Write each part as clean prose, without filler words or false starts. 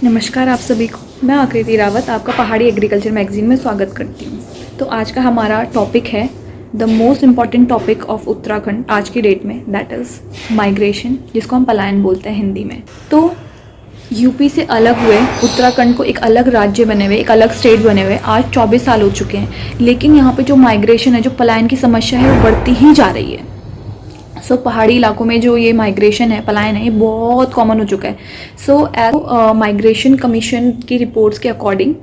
नमस्कार आप सभी को। मैं आकृति रावत आपका पहाड़ी एग्रीकल्चर मैगजीन में स्वागत करती हूँ। तो आज का हमारा टॉपिक है the most important topic of Uttarakhand आज की डेट में, दैट इज़ माइग्रेशन, जिसको हम पलायन बोलते हैं हिंदी में। तो यूपी से अलग हुए उत्तराखंड को एक अलग राज्य बने हुए, एक अलग स्टेट बने हुए आज 24 साल हो चुके हैं, लेकिन यहाँ पे जो माइग्रेशन है, जो पलायन की समस्या है, वो बढ़ती ही जा रही है। पहाड़ी इलाकों में जो ये माइग्रेशन है, पलायन है, ये बहुत कॉमन हो चुका है। माइग्रेशन कमीशन की रिपोर्ट्स के अकॉर्डिंग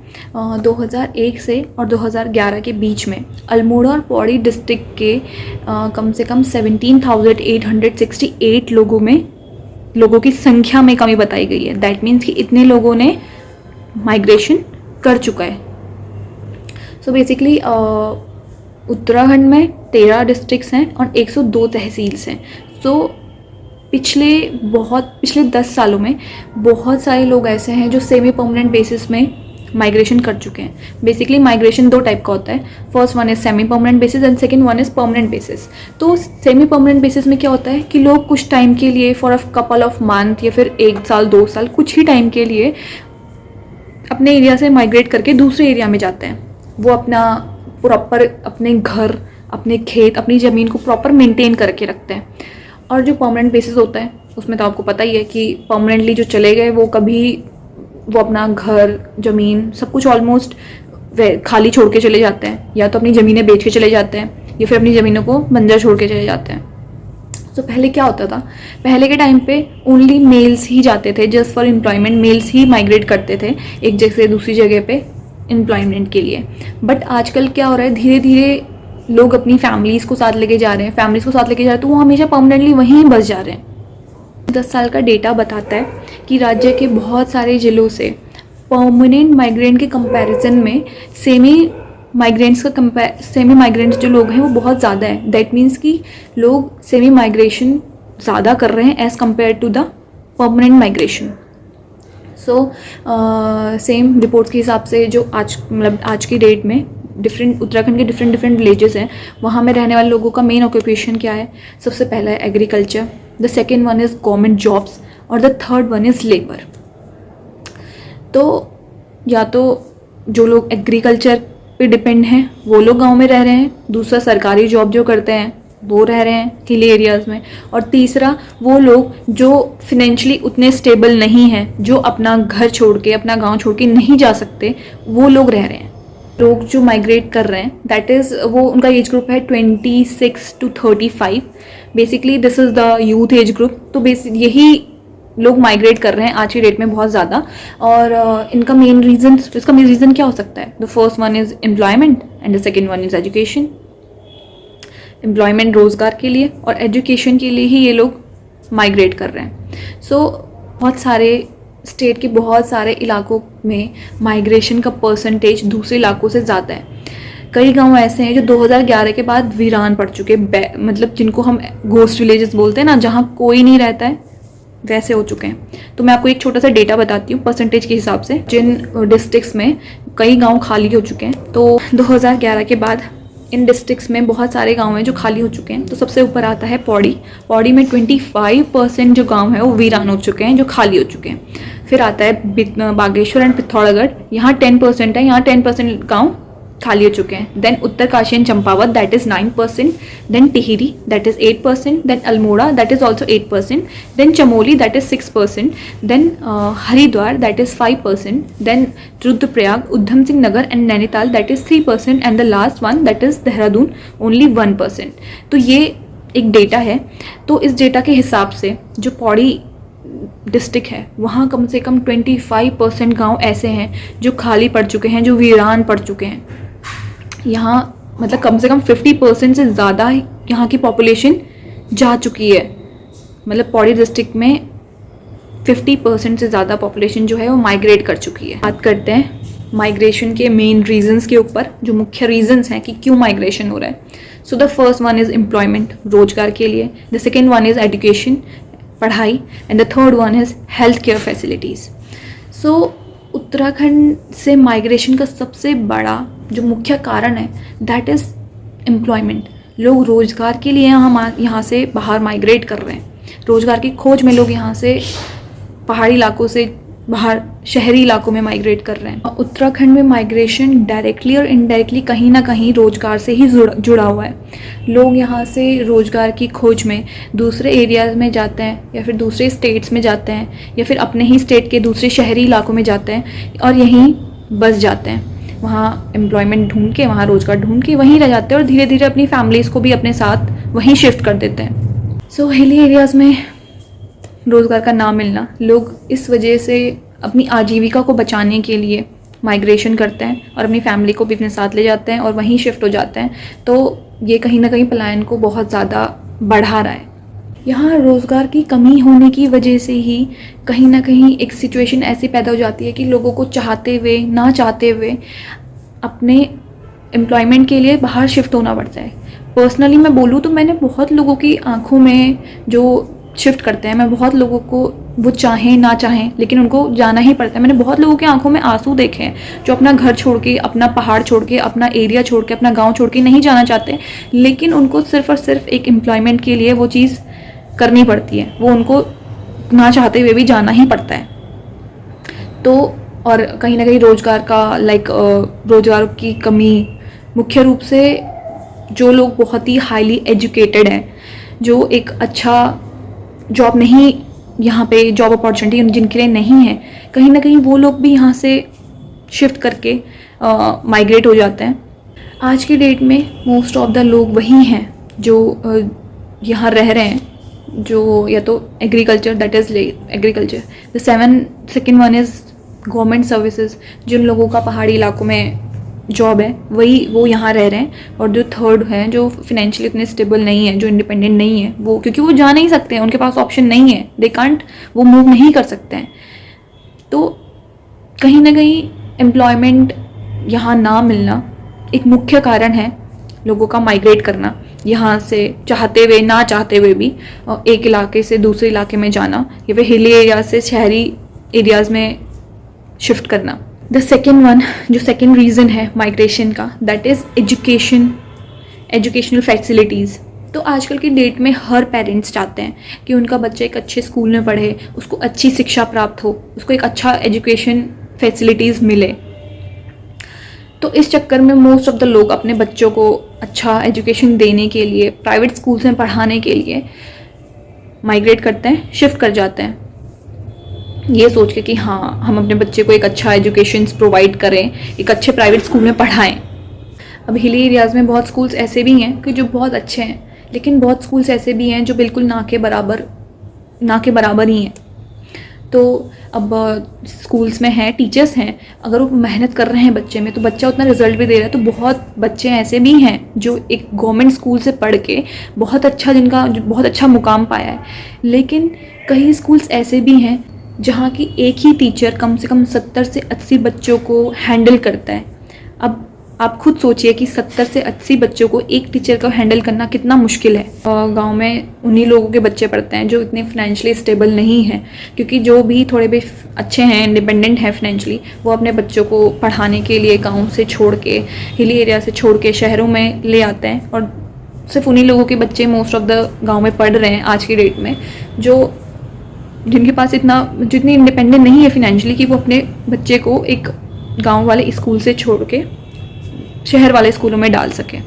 2001 से और 2011 के बीच में अल्मोड़ा और पौड़ी डिस्ट्रिक्ट के कम से कम 17,868 लोगों की संख्या में कमी बताई गई है। दैट मीन्स कि इतने लोगों ने माइग्रेशन कर चुका है। बेसिकली उत्तराखंड में 13 डिस्ट्रिक्ट्स हैं और 102 तहसील्स हैं। पिछले 10 सालों में बहुत सारे लोग ऐसे हैं जो सेमी परमानेंट बेसिस में माइग्रेशन कर चुके हैं। बेसिकली माइग्रेशन दो टाइप का होता है। First one is semi permanent basis and second one is permanent basis. तो सेमी परमानेंट बेसिस में क्या होता है कि लोग कुछ टाइम के लिए, for a couple of month या फिर 1 साल 2 साल, कुछ ही टाइम के लिए अपने एरिया से माइग्रेट करके दूसरे एरिया में जाते हैं। वो अपना प्रॉपर अपने घर, अपने खेत, अपनी ज़मीन को प्रॉपर मेंटेन करके रखते हैं। और जो परमानेंट बेसिस होता है उसमें तो आपको पता ही है कि परमानेंटली जो चले गए वो अपना घर, ज़मीन, सब कुछ ऑलमोस्ट खाली छोड़ के चले जाते हैं, या तो अपनी ज़मीनें बेच के चले जाते हैं या फिर अपनी ज़मीनों को बंजर छोड़ के चले जाते हैं। पहले क्या होता था, पहले के टाइम पे ओनली मेल्स ही जाते थे, जस्ट फॉर एम्प्लॉयमेंट। मेल्स ही माइग्रेट करते थे एक जगह से दूसरी जगह पे एम्प्लॉयमेंट के लिए। बट आजकल क्या हो रहा है, धीरे धीरे लोग अपनी फैमिलीज़ को साथ लेके जा रहे हैं, तो वो हमेशा परमानेंटली वहीं बस जा रहे हैं। 10 साल का डेटा बताता है कि राज्य के बहुत सारे जिलों से परमानेंट माइग्रेंट के कंपैरिजन में सेमी माइग्रेंट्स जो लोग हैं वो बहुत ज़्यादा है। दैट मीन्स कि लोग सेमी माइग्रेशन ज़्यादा कर रहे हैं as compared to the permanent migration. Same reports के हिसाब से जो आज की डेट में उत्तराखंड के डिफरेंट विलेजेस हैं, वहाँ में रहने वाले लोगों का मेन ऑक्यूपेशन क्या है। सबसे पहला है agriculture, the second one is government jobs और the third one is labour. तो या तो जो लोग एग्रीकल्चर पे डिपेंड हैं वो लोग गांव में रह रहे हैं, दूसरा सरकारी जॉब जो करते हैं वो रह रहे हैं हिली एरियाज़ में, और तीसरा वो लोग जो फिनेंशियली उतने स्टेबल नहीं हैं, जो अपना घर छोड़ के, अपना गांव छोड़ के नहीं जा सकते, वो लोग रह रहे हैं। लोग जो माइग्रेट कर रहे हैं, दैट इज़ वो उनका एज ग्रुप है 26 to 35। Basically this is the youth age group. तो यही लोग माइग्रेट कर रहे हैं आज की डेट में बहुत ज़्यादा। और इसका मेन रीज़न क्या हो सकता है? The first one is employment and the second one is education. Employment रोज़गार के लिए और एजुकेशन के लिए ही ये लोग माइग्रेट कर रहे हैं। बहुत सारे स्टेट के बहुत सारे इलाकों में माइग्रेशन का परसेंटेज दूसरे इलाकों से ज़्यादा है। कई गांव ऐसे हैं जो 2011 के बाद वीरान पड़ चुके, मतलब जिनको हम घोस्ट विलेजेस बोलते हैं ना, जहाँ कोई नहीं रहता है, वैसे हो चुके हैं। तो मैं आपको एक छोटा सा डेटा बताती हूँ परसेंटेज के हिसाब से, जिन डिस्ट्रिक्ट्स में कई गांव खाली हो चुके हैं। तो 2011 के बाद इन डिस्ट्रिक्ट्स में बहुत सारे गांव हैं जो खाली हो चुके हैं। तो सबसे ऊपर आता है पौड़ी में 25% जो गांव है वो वीरान हो चुके हैं, जो खाली हो चुके हैं। फिर आता है बागेश्वर एंड पिथौरागढ़, यहाँ 10% है, यहाँ 10% गांव खाली हो चुके हैं। Then Uttarkashi and Champawat, that is 9%। Then Tehri, that is 8%। Then Almora, that is also 8%। Then Chamoli, that is 6%। Then Haridwar, that is 5%। Then Rudraprayag, Udham Singh Nagar and Nainital, that is 3%। And the last one that is Dehradun, only 1%। तो ये एक डेटा है। तो इस डेटा के हिसाब से जो पौड़ी डिस्ट्रिक्ट है, वहाँ कम से कम 25% गांव ऐसे हैं जो खाली पड़ चुके हैं, जो वीरान पड़ चुके हैं। यहाँ मतलब कम से कम 50% से ज़्यादा यहाँ की पॉपुलेशन जा चुकी है। मतलब पौड़ी डिस्ट्रिक्ट में 50% से ज़्यादा पॉपुलेशन जो है वो माइग्रेट कर चुकी है। बात करते हैं माइग्रेशन के मेन रीजंस के ऊपर, जो मुख्य रीजंस हैं कि क्यों माइग्रेशन हो रहा है। So the first one is employment, रोजगार के लिए। The second one is education, पढ़ाई। And the third one is health care facilities. सो उत्तराखंड से माइग्रेशन का सबसे बड़ा जो मुख्य कारण है दैट इज़ एम्प्लॉयमेंट। लोग रोज़गार के लिए यहाँ से बाहर माइग्रेट कर रहे हैं। रोज़गार की खोज में लोग यहाँ से पहाड़ी इलाकों से बाहर शहरी इलाकों में माइग्रेट कर रहे हैं। उत्तराखंड में माइग्रेशन डायरेक्टली और इनडायरेक्टली कहीं ना कहीं रोज़गार से ही जुड़ा हुआ है। लोग यहाँ से रोज़गार की खोज में दूसरे एरियाज़ में जाते हैं या फिर दूसरे स्टेट्स में जाते हैं या फिर अपने ही स्टेट के दूसरे शहरी इलाकों में जाते हैं और यहीं बस जाते हैं। वहाँ एम्प्लॉयमेंट ढूंढ के, वहाँ रोज़गार ढूंढ के वहीं रह जाते हैं और धीरे धीरे अपनी फैमिलीज़ को भी अपने साथ वहीं शिफ्ट कर देते हैं। सो हिली एरियाज़ में रोज़गार का ना मिलना, लोग इस वजह से अपनी आजीविका को बचाने के लिए माइग्रेशन करते हैं और अपनी फैमिली को भी अपने साथ ले जाते हैं और वहीं शिफ्ट हो जाते हैं। तो ये कहीं ना कहीं पलायन को बहुत ज़्यादा बढ़ा रहा है। यहाँ रोज़गार की कमी होने की वजह से ही कहीं ना कहीं एक सिचुएशन ऐसी पैदा हो जाती है कि लोगों को चाहते हुए ना चाहते हुए अपने एम्प्लॉयमेंट के लिए बाहर शिफ्ट होना पड़ता है। पर्सनली मैं बोलूँ तो मैंने बहुत लोगों की आंखों में जो शिफ्ट करते हैं, मैं बहुत लोगों को, वो चाहें ना चाहें लेकिन उनको जाना ही पड़ता है। मैंने बहुत लोगों की आंखों में आंसू देखे हैं जो अपना घर छोड़ के, अपना पहाड़ छोड़ के, अपना एरिया छोड़ के, अपना गांव छोड़ के नहीं जाना चाहते, लेकिन उनको सिर्फ और सिर्फ एक एम्प्लॉयमेंट के लिए वो चीज़ करनी पड़ती है, वो उनको ना चाहते हुए भी जाना ही पड़ता है। तो और कहीं ना कहीं रोज़गार का रोज़गार की कमी, मुख्य रूप से जो लोग बहुत ही हाईली एजुकेटेड हैं, जो एक अच्छा जॉब नहीं, यहाँ पे जॉब अपॉर्चुनिटी जिनके लिए नहीं है, कहीं ना कहीं वो लोग भी यहाँ से शिफ्ट करके माइग्रेट हो जाते हैं। आज की डेट में मोस्ट ऑफ द लोग वही हैं जो यहाँ रह रहे हैं, जो या तो agriculture, that is agriculture. The second one is government services. जिन लोगों का पहाड़ी इलाकों में जॉब है वो यहाँ रह रहे हैं। और जो थर्ड है, जो फिनेंशियली इतने स्टेबल नहीं है, जो इंडिपेंडेंट नहीं है, वो क्योंकि वो जा नहीं सकते हैं, उनके पास ऑप्शन नहीं है, दे कांट, वो मूव नहीं कर सकते हैं। तो कहीं ना कहीं एम्प्लॉयमेंट यहाँ ना मिलना एक मुख्य कारण है लोगों का माइग्रेट करना, यहाँ से चाहते हुए ना चाहते हुए भी एक इलाके से दूसरे इलाके में जाना या फिर हिली एरिया से शहरी एरियाज़ में शिफ्ट करना। द सेकेंड वन, जो सेकेंड रीज़न है माइग्रेशन का, दैट इज़ एजुकेशनल फैसिलिटीज़। तो आजकल की डेट में हर पेरेंट्स चाहते हैं कि उनका बच्चा एक अच्छे स्कूल में पढ़े, उसको अच्छी शिक्षा प्राप्त हो, उसको एक अच्छा एजुकेशन फैसिलिटीज़ मिले। तो इस चक्कर में मोस्ट ऑफ द लोग अपने बच्चों को अच्छा एजुकेशन देने के लिए, प्राइवेट स्कूल्स में पढ़ाने के लिए माइग्रेट करते हैं, शिफ्ट कर जाते हैं, ये सोच के कि हाँ, हम अपने बच्चे को एक अच्छा एजुकेशन प्रोवाइड करें, एक अच्छे प्राइवेट स्कूल में पढ़ाएं। अब हिली एरियाज़ में बहुत स्कूल्स ऐसे भी हैं कि जो बहुत अच्छे हैं, लेकिन बहुत स्कूल्स ऐसे भी हैं जो बिल्कुल ना के बराबर ही हैं। तो अब स्कूल्स में हैं, टीचर्स हैं, अगर वो मेहनत कर रहे हैं बच्चे में, तो बच्चा उतना रिजल्ट भी दे रहा है। तो बहुत बच्चे ऐसे भी हैं जो एक गवर्नमेंट स्कूल से पढ़ के बहुत अच्छा मुकाम पाया है। लेकिन कई स्कूल्स ऐसे भी हैं जहाँ की एक ही टीचर कम से कम 70 से 80 बच्चों को हैंडल करता है। अब आप खुद सोचिए कि 70 से 80 बच्चों को एक टीचर को हैंडल करना कितना मुश्किल है। गांव में उन्हीं लोगों के बच्चे पढ़ते हैं जो इतने फाइनेंशियली स्टेबल नहीं हैं, क्योंकि जो भी थोड़े भी अच्छे हैं, इंडिपेंडेंट हैं फाइनेंशियली, वो अपने बच्चों को पढ़ाने के लिए गाँव से छोड़ के, हिली एरिया से छोड़ के शहरों में ले आते हैं। और सिर्फ उन्हीं लोगों के बच्चे मोस्ट ऑफ द गाँव में पढ़ रहे हैं आज की डेट में, जिनके पास जितनी इंडिपेंडेंट नहीं है फाइनेंशियली कि वो अपने बच्चे को एक गांव वाले स्कूल से छोड़ के शहर वाले स्कूलों में डाल सके।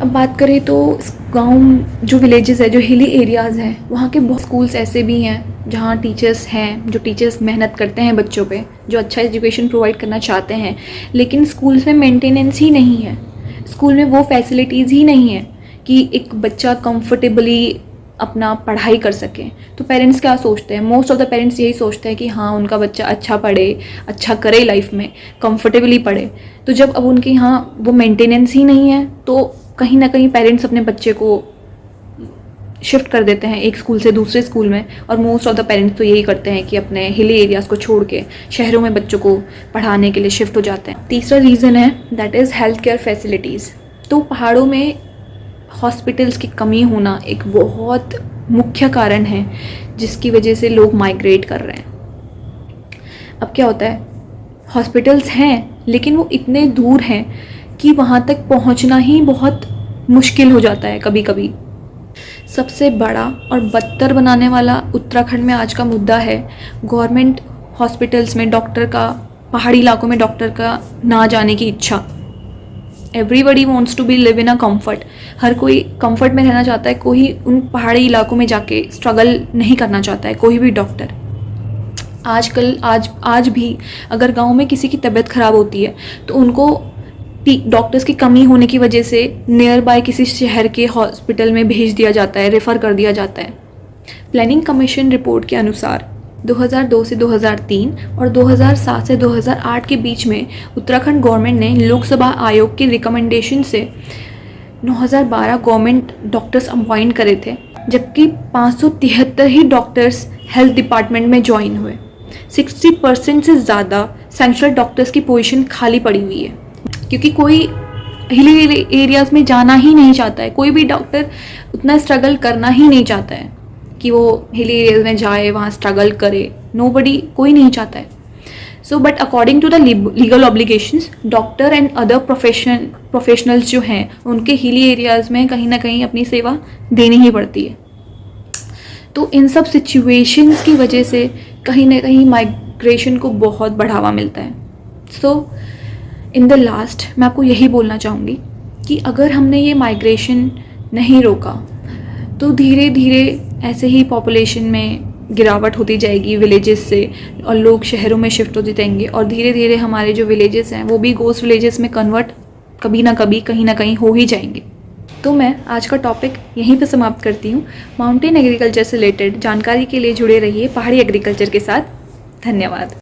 अब बात करें तो गांव, जो विलेजेस है, जो हिली एरियाज़ हैं, वहाँ के बहुत स्कूल्स ऐसे भी हैं जहाँ टीचर्स हैं, जो टीचर्स मेहनत करते हैं बच्चों पे, जो अच्छा एजुकेशन प्रोवाइड करना चाहते हैं, लेकिन स्कूल्स में मेंटेनेंस ही नहीं है, स्कूल में वो फैसिलिटीज़ ही नहीं है कि एक बच्चा कंफर्टेबली अपना पढ़ाई कर सके। तो पेरेंट्स क्या सोचते हैं, मोस्ट ऑफ द पेरेंट्स यही सोचते हैं कि हाँ, उनका बच्चा अच्छा पढ़े, अच्छा करे लाइफ में, कंफर्टेबली पढ़े। तो जब अब उनके यहाँ वो मेंटेनेंस ही नहीं है, तो कहीं ना कहीं पेरेंट्स अपने बच्चे को शिफ्ट कर देते हैं एक स्कूल से दूसरे स्कूल में। और मोस्ट ऑफ द पेरेंट्स तो यही करते हैं कि अपने हिली एरियाज़ को छोड़ के शहरों में बच्चों को पढ़ाने के लिए शिफ्ट हो जाते हैं। तीसरा रीज़न है, that is health care facilities. तो पहाड़ों में हॉस्पिटल्स की कमी होना एक बहुत मुख्य कारण है जिसकी वजह से लोग माइग्रेट कर रहे हैं। अब क्या होता है, हॉस्पिटल्स हैं लेकिन वो इतने दूर हैं कि वहाँ तक पहुँचना ही बहुत मुश्किल हो जाता है कभी कभी। सबसे बड़ा और बदतर बनाने वाला उत्तराखंड में आज का मुद्दा है गवर्नमेंट हॉस्पिटल्स में डॉक्टर का, पहाड़ी इलाकों में डॉक्टर का ना जाने की इच्छा। Everybody wants to be live in a comfort, हर कोई कम्फर्ट में रहना चाहता है, कोई उन पहाड़ी इलाकों में जाके स्ट्रगल नहीं करना चाहता है, कोई भी डॉक्टर। आज भी अगर गांव में किसी की तबीयत ख़राब होती है तो उनको डॉक्टर्स की कमी होने की वजह से नियर बाय किसी शहर के हॉस्पिटल में भेज दिया जाता है, रेफ़र कर दिया जाता है। प्लानिंग कमीशन रिपोर्ट के अनुसार 2002 से 2003 और 2007 से 2008 के बीच में उत्तराखंड गवर्नमेंट ने लोकसभा आयोग की रिकमेंडेशन से 9012 गवर्नमेंट डॉक्टर्स अपॉइंट करे थे, जबकि 573 ही डॉक्टर्स हेल्थ डिपार्टमेंट में ज्वाइन हुए। 60% से ज़्यादा सेंट्रल डॉक्टर्स की पोजीशन खाली पड़ी हुई है, क्योंकि कोई हिली एरियाज़ में जाना ही नहीं चाहता है। कोई भी डॉक्टर उतना स्ट्रगल करना ही नहीं चाहता है कि वो हिली एरियाज में जाए, वहाँ स्ट्रगल करे। नोबडी, कोई नहीं चाहता है। So but according to the legal obligations, doctor and other professionals जो हैं उनके हिली एरियाज़ में कहीं ना कहीं अपनी सेवा देनी ही पड़ती है। तो इन सब सिचुएशंस की वजह से कहीं ना कहीं माइग्रेशन को बहुत बढ़ावा मिलता है। सो इन द लास्ट मैं आपको यही बोलना चाहूँगी कि अगर हमने ये माइग्रेशन नहीं रोका तो धीरे धीरे ऐसे ही पॉपुलेशन में गिरावट होती जाएगी विलेजेस से, और लोग शहरों में शिफ्ट होते जाएंगे, और धीरे धीरे हमारे जो विलेजेस हैं वो भी गोस्ट विलेजेस में कन्वर्ट कभी ना कभी कहीं ना कहीं हो ही जाएंगे। तो मैं आज का टॉपिक यहीं पे समाप्त करती हूँ। माउंटेन एग्रीकल्चर से रिलेटेड जानकारी के लिए जुड़े रहिए पहाड़ी एग्रीकल्चर के साथ। धन्यवाद।